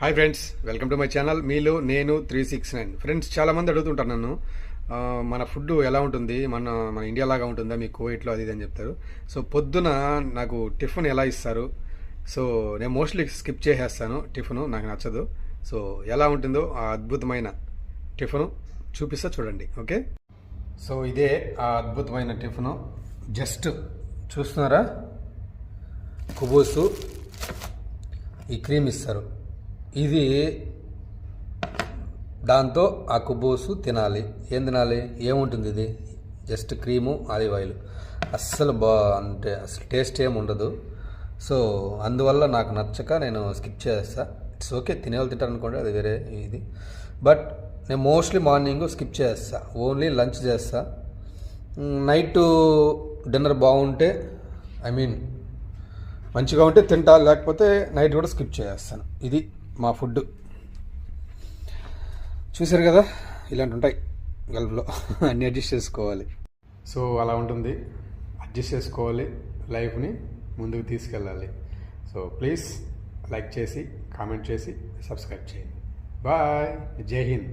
Hi friends, welcome to my channel. మీలో నేను 369. Friends, చాలామంది అడుగుతుంటారు నన్ను, మన ఫుడ్ ఎలా ఉంటుంది, మన మన ఇండియా లాగా ఉంటుందా, మీ కువైట్లో అది ఇది అని చెప్తారు. సో పొద్దున నాకు టిఫిన్ ఎలా ఇస్తారు? సో నేను మోస్ట్లీ స్కిప్ చేసేస్తాను టిఫిన్, నాకు నచ్చదు. సో ఎలా ఉంటుందో ఆ అద్భుతమైన టిఫిన్ చూపిస్తా చూడండి. ఓకే, సో ఇదే ఆ అద్భుతమైన టిఫిన్. జస్ట్ చూస్తున్నారా, కుబూసు, ఈ క్రీమ్ ఇస్తారు. ఇది దాంతో ఆ కుబూసు తినాలి. ఏం తినాలి? ఏముంటుంది ఇది? Just cream, olive oil. అస్సలు అంటే అసలు టేస్ట్ ఏమి ఉండదు. సో అందువల్ల నాకు నచ్చక నేను స్కిప్ చేస్తా. ఇట్స్ ఓకే, తినేవాళ్ళు తింటారు అనుకోండి, అది వేరే ఇది. బట్ నేను మోస్ట్లీ మార్నింగ్ స్కిప్ చేస్తా, ఓన్లీ లంచ్ చేస్తా. నైట్ డిన్నర్ బాగుంటే, మంచిగా ఉంటే తింటా, లేకపోతే నైట్ కూడా స్కిప్ చేస్తాను. ఇది మా ఫుడ్. చూసారు కదా, ఇలాంటి ఉంటాయి గల్ఫ్లో. అన్నీ అడ్జస్ట్ చేసుకోవాలి. సో అలా ఉంటుంది, అడ్జస్ట్ చేసుకోవాలి, లైఫ్ని ముందుకు తీసుకెళ్ళాలి. సో ప్లీజ్ లైక్ చేసి, కామెంట్ చేసి, సబ్స్క్రైబ్ చేయండి. బాయ్, జై హింద్.